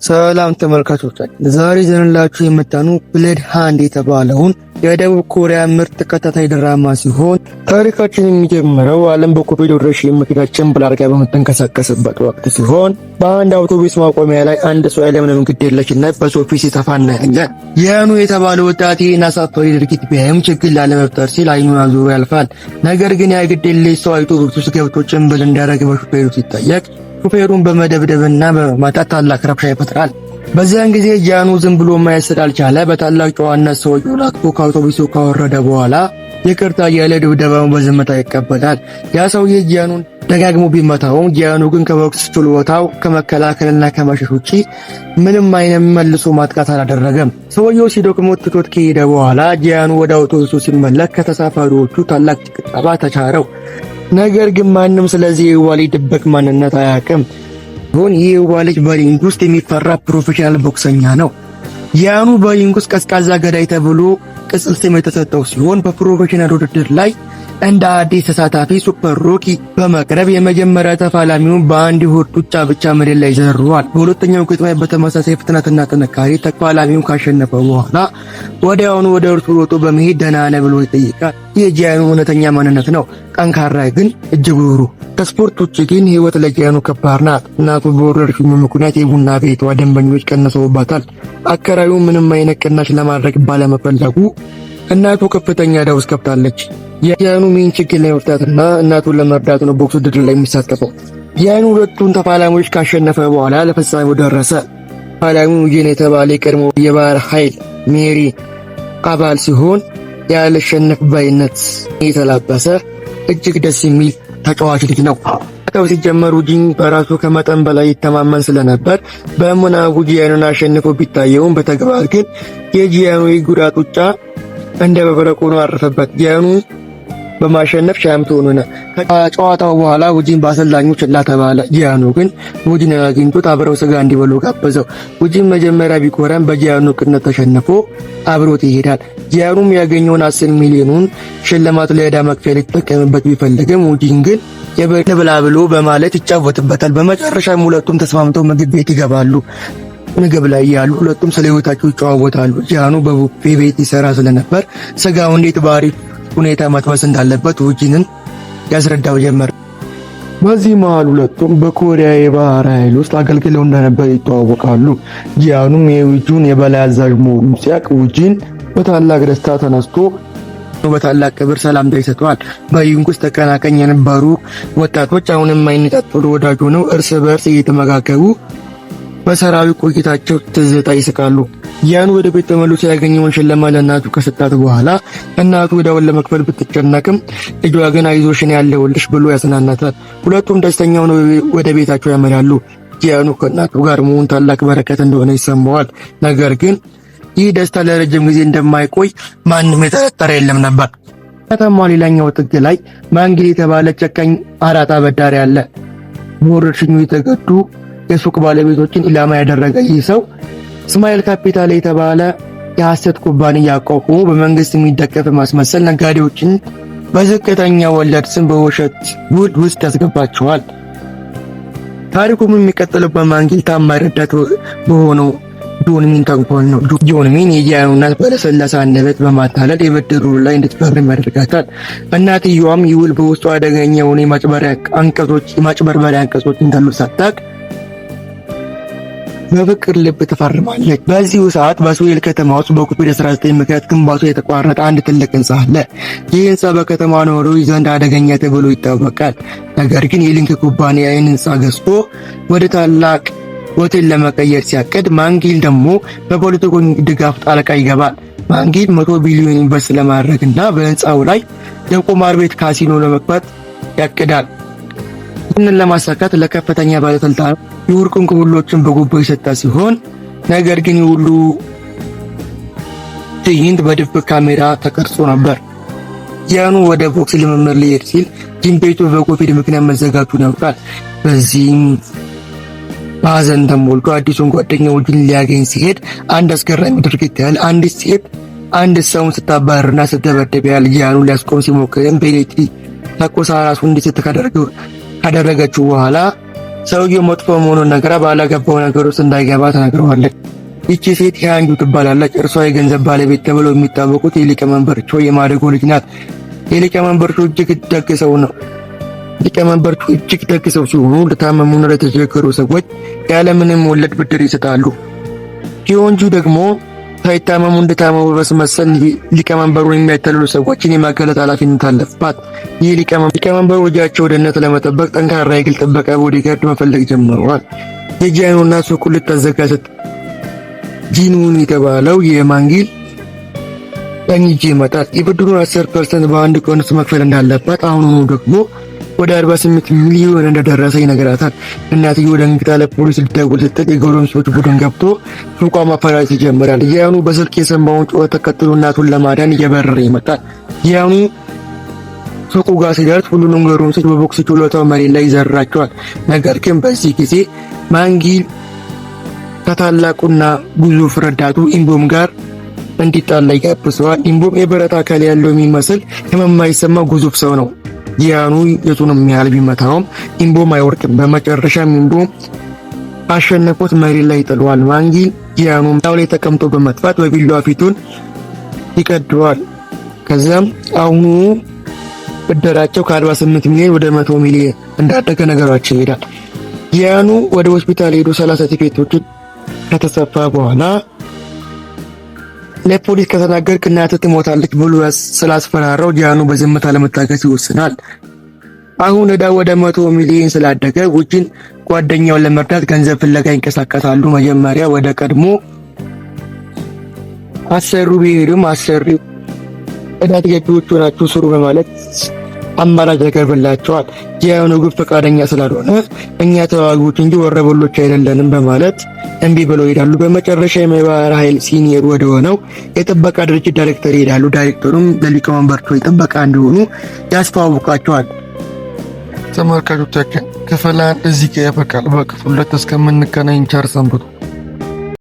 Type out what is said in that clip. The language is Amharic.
ሰላም ተመልካቾቻችን፣ ዛሬ ዘንላችሁ የመጣኑ ብሌድ ሃንድ የተባለውን የደቡብ ኮሪያ ምርጥ ተከታታይ ድራማ ሲሆን ታሪካችን የሚጀምረው ዓለም በኮቪድ ወረርሽኝ ምክንያት ጭንብል አድርጋ በምትንቀሳቀስበት ወቅት ሲሆን በአንድ አውቶቡስ ማቆሚያ ላይ አንድ ሰው ያለምንም ግድ የለሽነት በሰው ፊት ሲተፋ እናያለን። ያኑ የተባለ ወጣት ይህን አሳፋሪ ድርጊት ቢያይም ችግር ላለመፍጠር ሲል አይኑን አዙሮ ያልፋል። ነገር ግን ያ ግድ የለሽ ሰው አውቶቡስ ውስጥ ገብቶ ጭንብል እንዳደረገ በሹፌሩ ሲጠየቅ ሹፌሩን በመደብደብና በማጣት ታላቅ ረብሻ ይፈጥራል። በዚያን ጊዜ ጃኑ ዝም ብሎ ማየት ስላልቻለ በታላቅ ጨዋነት ሰውየውን አቅፎ ከአውቶቡሱ ካወረደ በኋላ ይቅርታ እያለ ድብደባውን በዝምታ ይቀበላል። ያ ሰውዬ ጃኑን ደጋግሞ ቢመታውም ጃኑ ግን ከቦክስ ችሎታው ከመከላከልና ከመሸሽ ውጪ ምንም አይነት መልሶ ማጥቃት አላደረገም። ሰውየው ሲደክሞት ትቶት ከሄደ በኋላ ጃኑ ወደ አውቶቡሱ ሲመለስ ከተሳፋሪዎቹ ታላቅ ጭቅጨባ ተቻረው። ነገር ግን ማንም ስለዚህ የዋሊ ድብቅ ማንነት አያውቅም። ይህ የዋሊጅ በሪንግ ውስጥ የሚፈራ ፕሮፌሽናል ቦክሰኛ ነው። ጃኑ በሪንግ ውስጥ ቀዝቃዛ ገዳይ ተብሎ ቅጽል ስም የተሰጠው ሲሆን በፕሮፌሽናል ውድድር ላይ እንደ አዲስ ተሳታፊ ሱፐር ሮኪ በመቅረብ የመጀመሪያ ተፋላሚውን በአንድ ሆድ ጡጫ ብቻ መሬት ላይ ዘርሯል። በሁለተኛው ግጥሚያ በተመሳሳይ ፍጥነትና ጥንካሬ ተፋላሚውን ካሸነፈ በኋላ ወዲያውኑ ወደ እርሱ ሮጦ በመሄድ ደህና ነህ ብሎ ይጠይቃል። ይህ ጃኑ እውነተኛ ማንነት ነው። ጠንካራ ግን እጅግ ሩህሩህ። ከስፖርት ውጭ ግን ህይወት ለጃኑ ከባድ ናት። እናቱ በወረርሽኙ ምክንያት የቡና ቤቷ ደንበኞች ቀንሰውባታል። አከራዩ ምንም አይነት ቅናሽ ለማድረግ ባለመፈለጉ እናቱ ከፍተኛ ዕዳ ውስጥ ገብታለች። ጃኑ ምን ችግር ለመፍታትና እናቱን ለመርዳት ነው ቦክስ ውድድር ላይ የሚሳተፈው። ጃኑ ሁለቱን ተፋላሚዎች ካሸነፈ በኋላ ለፍጻሜው ደረሰ። ተፋላሚው ዩጂን የተባለ የቀድሞ የባህር ኃይል ሜሪ አባል ሲሆን ያለሸነፍ ባይነት የተላበሰ እጅግ ደስ የሚል ተጫዋች ልጅ ነው። ሲጀመሩ ጂን በራሱ ከመጠን በላይ ይተማመን ስለነበር በምናቡ ጂያኑን አሸንፎ ቢታየውም በተግባር ግን የጂያኑ የጉዳት ጡጫ እንደ መብረቅ ሆኖ አረፈበት። ጂያኑ በማሸነፍ ሻምፒዮን ሆነ። ከጨዋታው በኋላ ውጂን በአሰልጣኙ ችላ ተባለ። ጂያኑ ግን ውጂን አግኝቶት አብረው ስጋ እንዲበሉ ጋበዘው። ውጂን መጀመሪያ ቢኮራም በጂያኑ ቅነት ተሸንፎ አብሮት ይሄዳል። ጂያኑም ያገኘውን 10 ሚሊዮኑን ሽልማት ለዕዳ መክፈያ ሊጠቀምበት ቢፈልግም ውጂን ግን የብላ ብሎ በማለት ይጫወትበታል። በመጨረሻም ሁለቱም ተስማምተው ምግብ ቤት ይገባሉ። ምግብ ላይ ያሉ ሁለቱም ስለ ህይወታቸው ይጨዋወታሉ። ጂያኑ በቡፌ ቤት ይሰራ ስለነበር ስጋው እንዴት ባሪፍ ሁኔታ መጥበስ እንዳለበት ውጂንን ያስረዳው ጀመር። በዚህ መሃል ሁለቱም በኮሪያ የባህር ኃይል ውስጥ አገልግለው እንደነበር ይተዋወቃሉ። ጂያኑም የውጂን የበላይ አዛዥ መሆኑን ሲያውቅ ውጂን በታላቅ ደስታ ተነስቶ በታላቅ ክብር ሰላምታ ይሰጠዋል። በሪንግ ውስጥ ተቀናቃኝ የነበሩ ወጣቶች አሁንም የማይነጣጠሉ ወዳጅ ሆነው እርስ በርስ እየተመጋገቡ በሰራዊት ቆይታቸው ትዝታ ይስቃሉ። ጃኑ ወደ ቤት ተመልሶ ያገኘውን ሽልማት ለእናቱ ከሰጣት በኋላ እናቱ ዕዳውን ለመክፈል ብትጨነቅም ልጇ ግን አይዞሽ እኔ ያለሁልሽ ብሎ ያጽናናታል። ሁለቱም ደስተኛ ሆነው ወደ ቤታቸው ያመራሉ። ጃኑ ከእናቱ ጋር መሆን ታላቅ በረከት እንደሆነ ይሰማዋል። ነገር ግን ይህ ደስታ ለረጅም ጊዜ እንደማይቆይ ማንም የጠረጠረ የለም ነበር። ከተማ ሌላኛው ጥግ ላይ ማንጊል የተባለ ጨካኝ አራጣ አበዳሪ አለ። በወረርሽኙ የተገዱ የሱቅ ባለቤቶችን ኢላማ ያደረገ ይህ ሰው ስማይል ካፒታል የተባለ የሐሰት ኩባንያ አቋቁሞ በመንግስት የሚደገፍ ማስመሰል ነጋዴዎችን በዝቅተኛ ወለድ ስም በውሸት ውል ውስጥ ያስገባቸዋል። ታሪኩም የሚቀጥለው በማንጊል ታማኝ ረዳት በሆነው ጆንሚን ተንኮል ነው። ጆንሚን የጂያኑ እናት በለሰለሰ አንደበት በማታለል የብድሩ ላይ እንድትፈርም ያደርጋታል። እናትየዋም ይውል በውስጡ አደገኛ የሆኑ የማጭበርበሪያ አንቀጾች እንዳሉ ሳታውቅ በፍቅር ልብ ትፈርማለች። በዚሁ ሰዓት በሶዌል ከተማ ውስጥ በኮቪድ-19 ምክንያት ግንባቱ የተቋረጠ አንድ ትልቅ ህንጻ አለ። ይህ ህንጻ በከተማ ነዋሪዎች ዘንድ አደገኛ ተብሎ ይታወቃል። ነገር ግን የሊንክ ኩባንያ ይህን ህንጻ ገዝቶ ወደ ታላቅ ሆቴል ለመቀየር ሲያቅድ ማንጊል ደግሞ በፖለቲከኞች ድጋፍ ጣልቃ ይገባል። ማንጊል 100 ቢሊዮን ኢንቨስት ለማድረግና በህንጻው ላይ የቁማር ቤት ካሲኖ ለመክፈት ያቅዳል። ይህንን ለማሳካት ለከፍተኛ ባለስልጣናት የወርቅ እንክብሎችን በጉቦ የሰጠ ሲሆን ነገር ግን የሁሉ ትዕይንት በድብቅ ካሜራ ተቀርጾ ነበር። ጃኑ ወደ ቦክስ ልምምድ ሊሄድ ሲል ጂም ቤቱ በኮቪድ ምክንያት መዘጋቱን ያውቃል። በዚህም በሐዘን ተሞልቶ አዲሱን ጓደኛው ውጂን ሊያገኝ ሲሄድ አንድ አስገራሚ ድርጊት ያህል አንዲት ሴት አንድ ሰውን ስታባርና ስትደበደብ ያህል ጃኑ ሊያስቆም ሲሞክርም በኤሌክትሪክ ተቆሳ ራሱ እንዲስት ካደረገችው በኋላ ሰውየው መጥፎ መሆኑን ነግራ ባላገባው ነገር ውስጥ እንዳይገባ ተናግረዋለች። ይቺ ሴት ያንጁ ትባላለች። እርሷ የገንዘብ ባለቤት ተብለው የሚታወቁት የሊቀመንበር ቾ የማደጎ ልጅ ናት። የሊቀመንበር ቾ እጅግ ደግ ሰው ነው። ሊቀመንበር ቾ እጅግ ደግ ሰው ሲሆኑ ለታመሙና ለተቸገሩ ሰዎች ያለምንም ወለድ ብድር ይሰጣሉ። ጂዮንጁ ደግሞ ሳይታመሙ እንደታመሙ በማስመሰል ሊቀመንበሩን የሚያታልሉ ሰዎችን የማጋለጥ ኃላፊነት አለባት። ይህ ሊቀመንበሩ ልጃቸው ደህንነት ለመጠበቅ ጠንካራ የግል ጥበቃ ቦዲጋርድ መፈለግ ጀምረዋል። የጂያኑና ሱቁ ልታዘጋጅ ጂኑን የተባለው የማንጊል ቀኝ እጅ ይመጣል። የብድሩን 10% በአንድ ቀን ውስጥ መክፈል እንዳለባት አሁኑኑ ደግሞ ወደ 48 ሚሊዮን እንደደረሰ ይነግራታል። እናትየው ደንግጣ ለፖሊስ ልትደውል ስትል የጎረምሶች ቡድን ገብቶ ሱቋን ማፈራረስ ይጀምራል። ጂያኑ በስልክ የሰማውን ጩኸት ተከትሎ እናቱን ለማዳን እየበረረ ይመጣል። ጂያኑ ሱቁ ጋር ሲደርስ ሁሉንም ጎረምሶች በቦክስ ችሎታው መሬት ላይ ይዘራቸዋል። ነገር ግን በዚህ ጊዜ ማንጊል ከታላቁና ግዙፍ ረዳቱ ኢምቦም ጋር እንዲጣላ ይጋብዘዋል። ኢምቦም የብረት አካል ያለው የሚመስል የማይሰማ ግዙፍ ሰው ነው። ጂያኑ የቱንም ያህል ቢመታውም ኢምቦም አይወርቅም። በመጨረሻም ኢምቦም አሸነፎት መሬት ላይ ይጥለዋል። ማንጊል ጂያኑ ላይ ተቀምጦ በመጥፋት በቢላዋ ፊቱን ይቀደዋል። ከዚያም አሁኑ ብድራቸው ከ48 ሚሊዮን ወደ 100 ሚሊዮን እንዳደገ ነገራቸው ይሄዳል። ጂያኑ ወደ ሆስፒታል ሄዶ 30 ቲኬቶችን ከተሰፋ በኋላ ለፖሊስ ከተናገርክ እናትህ ትሞታለች ብሎ ስላስፈራራው ጂያኑ በዝምታ ለመታገስ ይወስናል። አሁን ዕዳው ወደ 100 ሚሊዮን ስላደገ ውጪን ጓደኛውን ለመርዳት ገንዘብ ፍለጋ ይንቀሳቀሳሉ። መጀመሪያ ወደ ቀድሞ አሰሪው ቢሄዱም አሰሪው ዕዳ ጥያቄዎቹ ናችሁ ስሩ በማለት አማራጭ ያቀርብላቸዋል። ጂያኑ ግን ፈቃደኛ ስላልሆነ እኛ ተዋጊዎች እንጂ ወረበሎች አይደለንም በማለት እምቢ ብለው ይሄዳሉ። በመጨረሻ የባህር ኃይል ሲኒየር ወደ ሆነው የጥበቃ ድርጅት ዳይሬክተር ይሄዳሉ። ዳይሬክተሩም ለሊቀመንበር ቾ ጥበቃ እንደሆኑ ያስተዋውቃቸዋል። ተመልካቾቻችን ክፍል 1 እዚህ ጋር ያበቃል። በክፍል 2 እስከምንገናኝ ቸር ሰንብቱ።